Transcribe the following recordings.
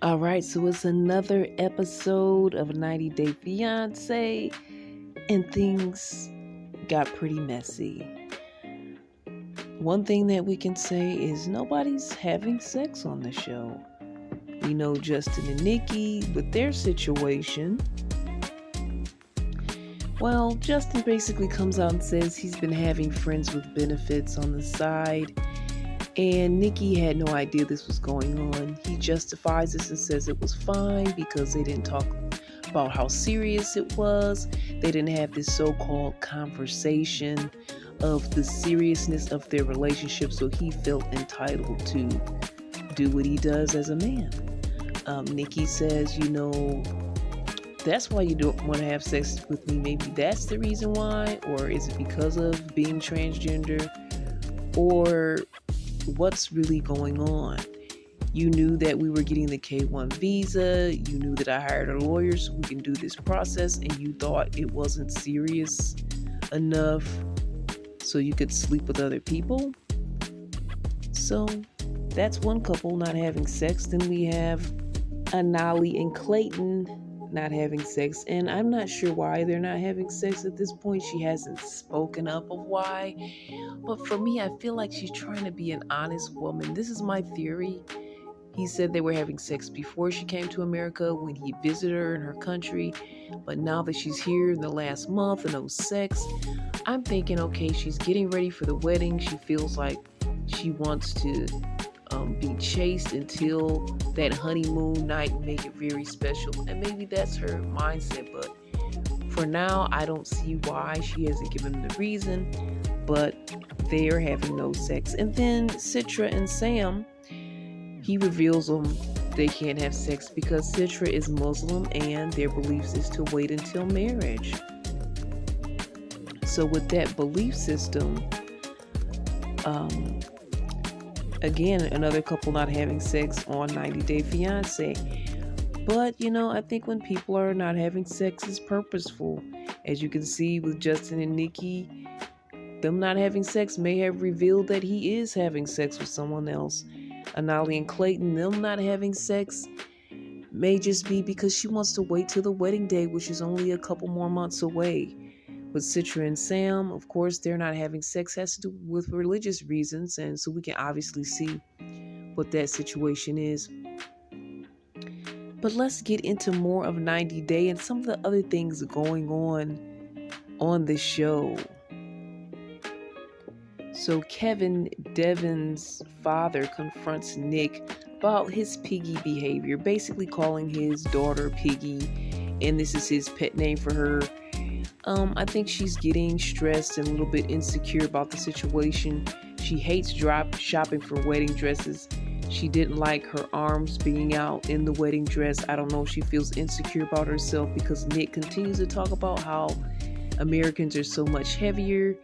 All right, so it's another episode of 90 Day Fiance, and things got pretty messy. One thing that we can say is nobody's having sex on the show. We know Justin and Nikki with their situation. Well, Justin basically comes out and says he's been having friends with benefits on the side. And Nikki had no idea this was going on. He justifies this and says it was fine because they didn't talk about how serious it was. They didn't have this so-called conversation of the seriousness of their relationship, so he felt entitled to do what he does as a man. Nikki says, that's why you don't want to have sex with me. Maybe that's the reason why, or is it because of being transgender, or what's really going on? You knew that we were getting the K-1 visa. You knew that I hired a lawyer so we can do this process, and you thought it wasn't serious enough so you could sleep with other people. So that's one couple not having sex. Then we have Anali and Clayton not having sex, and I'm not sure why they're not having sex at this point. She hasn't spoken up of why, but for me, I feel like she's trying to be an honest woman. This is my theory. He said they were having sex before she came to America when he visited her in her country, but now that she's here in the last month and no sex, I'm thinking, okay, she's getting ready for the wedding. She feels like she wants to be chaste until that honeymoon night and make it very special, and maybe that's her mindset. But for now, I don't see why. She hasn't given the reason, but they are having no sex. And then Citra and Sam, he reveals them they can't have sex because Citra is Muslim and their beliefs is to wait until marriage. So with that belief system, again, another couple not having sex on 90 Day Fiance. But, I think when people are not having sex, it's purposeful. As you can see with Justin and Nikki, them not having sex may have revealed that he is having sex with someone else. Anali and Clayton, them not having sex may just be because she wants to wait till the wedding day, which is only a couple more months away. With Citra and Sam, of course, they're not having sex has to do with religious reasons, and so we can obviously see what that situation is. But let's get into more of 90 Day and some of the other things going on the show. So Kevin, Devin's father, confronts Nick about his piggy behavior, basically calling his daughter Piggy, and this is his pet name for her. I think she's getting stressed and a little bit insecure about the situation. She hates shopping for wedding dresses. She didn't like her arms being out in the wedding dress. I don't know if she feels insecure about herself because Nick continues to talk about how Americans are so much heavier.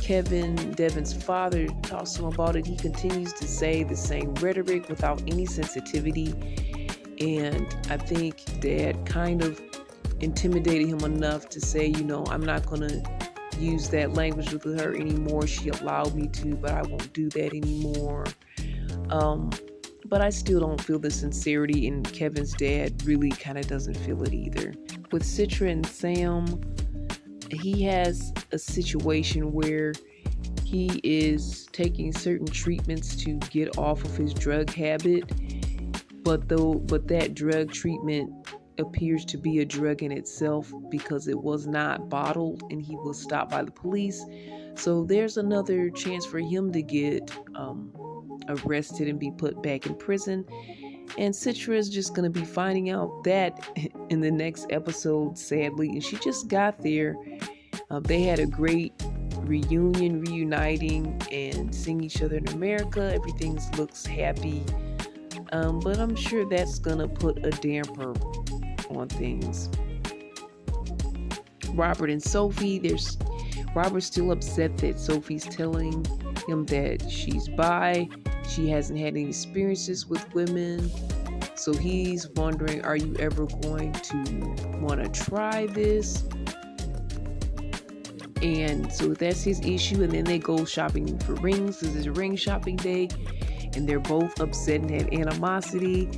Kevin, Devin's father, talks to him about it. He continues to say the same rhetoric without any sensitivity. And I think Dad kind of intimidated him enough to say, I'm not going to use that language with her anymore. She allowed me to, but I won't do that anymore. But I still don't feel the sincerity, and Kevin's dad really kind of doesn't feel it either. With Citra and Sam, he has a situation where he is taking certain treatments to get off of his drug habit, but that drug treatment appears to be a drug in itself because it was not bottled and he was stopped by the police. So there's another chance for him to get arrested and be put back in prison. And Citra is just going to be finding out that in the next episode, sadly. And she just got there. They had a great reuniting and seeing each other in America. Everything looks happy. But I'm sure that's going to put a damper on things. Robert and Sophie, Robert's still upset that Sophie's telling him that she's bi. She hasn't had any experiences with women. So he's wondering, are you ever going to want to try this? And so that's his issue. And then they go shopping for rings. This is a ring shopping day. and they're both upset and have animosity.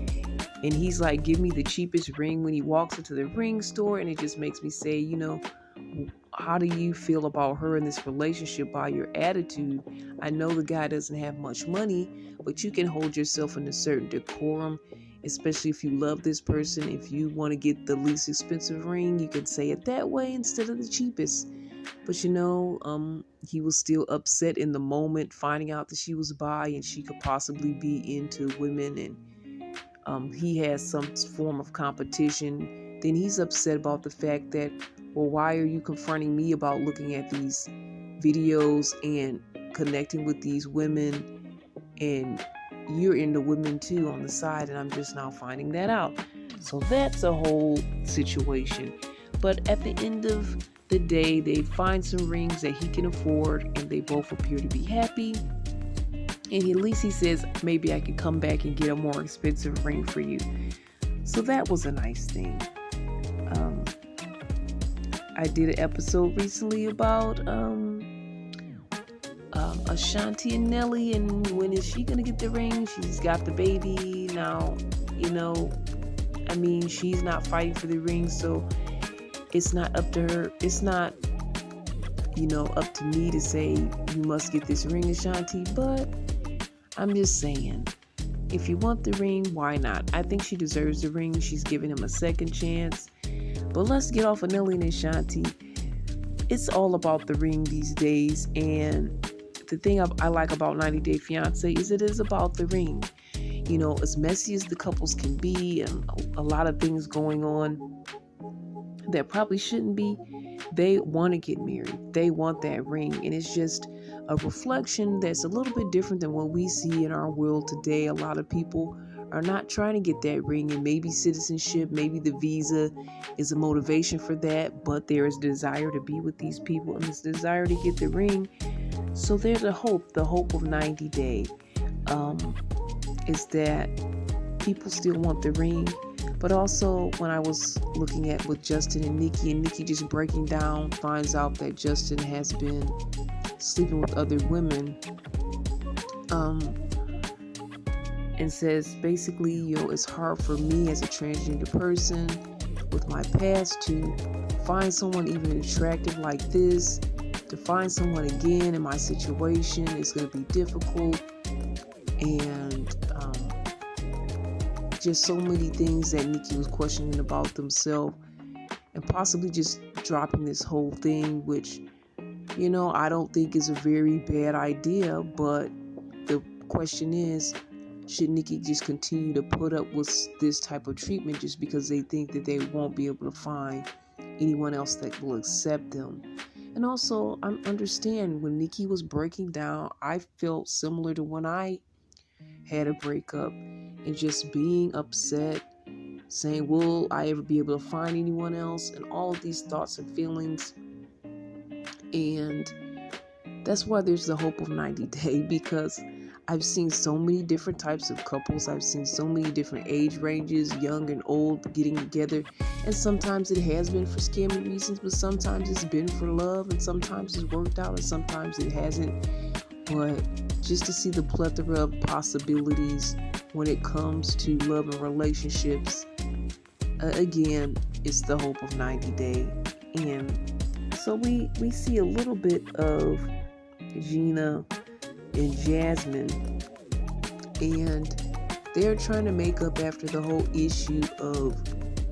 And he's like, give me the cheapest ring when he walks into the ring store. And it just makes me say, how do you feel about her in this relationship by your attitude? I know the guy doesn't have much money, but you can hold yourself in a certain decorum, especially if you love this person. If you want to get the least expensive ring, you can say it that way instead of the cheapest. But he was still upset in the moment, finding out that she was bi and she could possibly be into women, and he has some form of competition. Then he's upset about the fact that, well, why are you confronting me about looking at these videos and connecting with these women, and you're into women too on the side, and I'm just now finding that out. So that's a whole situation. But at the end of the day, they find some rings that he can afford, and they both appear to be happy. And at least he says, maybe I can come back and get a more expensive ring for you. So that was a nice thing. I did an episode recently about Ashanti and Nelly, and when is she gonna get the ring? She's got the baby now. She's not fighting for the ring, so it's not up to her. It's not, up to me to say you must get this ring, Ashanti. But I'm just saying, if you want the ring, why not? I think she deserves the ring. She's giving him a second chance. But let's get off of Nelly and Ashanti. It's all about the ring these days. And the thing I like about 90 Day Fiance is it is about the ring. As messy as the couples can be, and a lot of things going on that probably shouldn't be, they want to get married. They want that ring. And it's just a reflection that's a little bit different than what we see in our world today. A lot of people are not trying to get that ring, and maybe citizenship, maybe the visa is a motivation for that, but there is desire to be with these people and this desire to get the ring. So there's a hope. The hope of 90 Day is that people still want the ring. But also, when I was looking at with Justin and Nikki just breaking down, finds out that Justin has been sleeping with other women, and says basically, it's hard for me as a transgender person with my past to find someone even attractive like this. To find someone again in my situation is going to be difficult. And just so many things that Nikki was questioning about themselves, and possibly just dropping this whole thing, which, I don't think is a very bad idea. But the question is, should Nikki just continue to put up with this type of treatment just because they think that they won't be able to find anyone else that will accept them? And also, I understand when Nikki was breaking down, I felt similar to when I had a breakup, and just being upset, saying, will I ever be able to find anyone else? And all of these thoughts and feelings. And that's why there's the hope of 90 Day, because I've seen so many different types of couples. I've seen so many different age ranges, young and old, getting together. And sometimes it has been for scammy reasons, but sometimes it's been for love, and sometimes it's worked out, and sometimes it hasn't. But just to see the plethora of possibilities when it comes to love and relationships, again, it's the hope of 90 Day. And so we see a little bit of Gina and Jasmine, and they're trying to make up after the whole issue of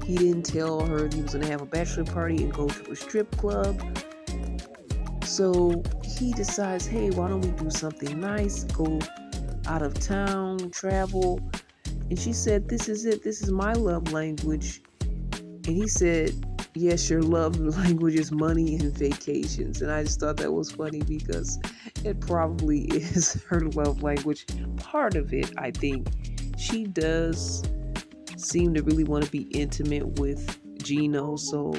he didn't tell her he was going to have a bachelor party and go to a strip club. So he decides, hey, why don't we do something nice, go out of town, travel. And she said, this is it, this is my love language. And he said, yes, your love language is money and vacations. And I just thought that was funny because it probably is her love language. Part of it, I think. She does seem to really want to be intimate with Gino, so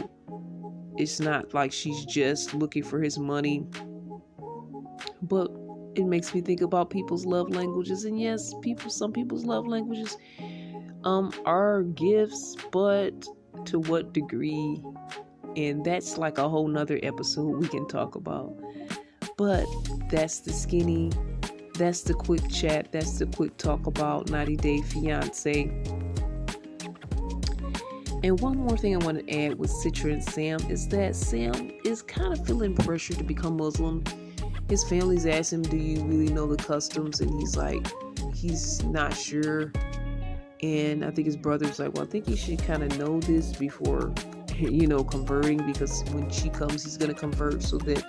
it's not like she's just looking for his money. But it makes me think about people's love languages. And yes, some people's love languages are gifts, but to what degree? And that's like a whole nother episode we can talk about. But that's the skinny. that's the quick chat. That's the quick talk about 90 Day Fiance. And one more thing I want to add with Citra and Sam is that Sam is kind of feeling pressure to become Muslim. His family's asked him, do you really know the customs? And he's like, he's not sure. And I think his brother's like, well, I think you should kind of know this before, converting, because when she comes, he's going to convert so that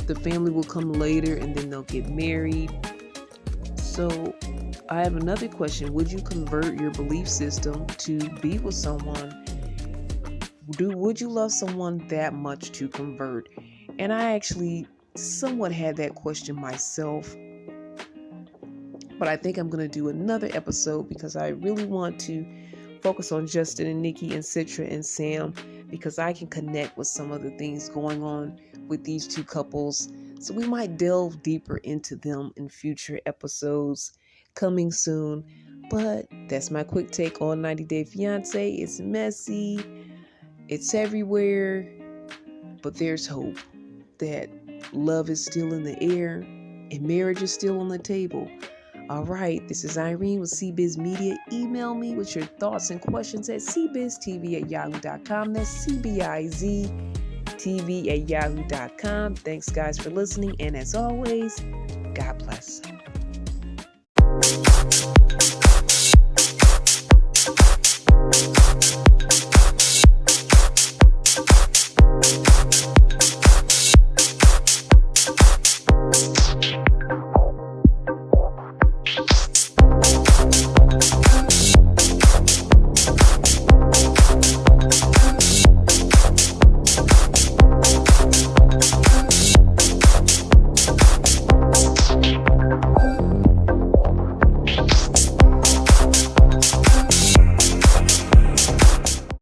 the family will come later and then they'll get married. So I have another question. Would you convert your belief system to be with someone? Would you love someone that much to convert? And I actually somewhat had that question myself, but I think I'm going to do another episode because I really want to focus on Justin and Nikki and Citra and Sam, because I can connect with some of the things going on with these two couples. So we might delve deeper into them in future episodes coming soon. But that's my quick take on 90 Day Fiance. It's messy, it's everywhere, but there's hope that love is still in the air and marriage is still on the table. All right, this is Irene with CBiz Media. Email me with your thoughts and questions at cbiztv@yahoo.com. That's CBIZTV@yahoo.com. Thanks, guys, for listening. And as always, God bless.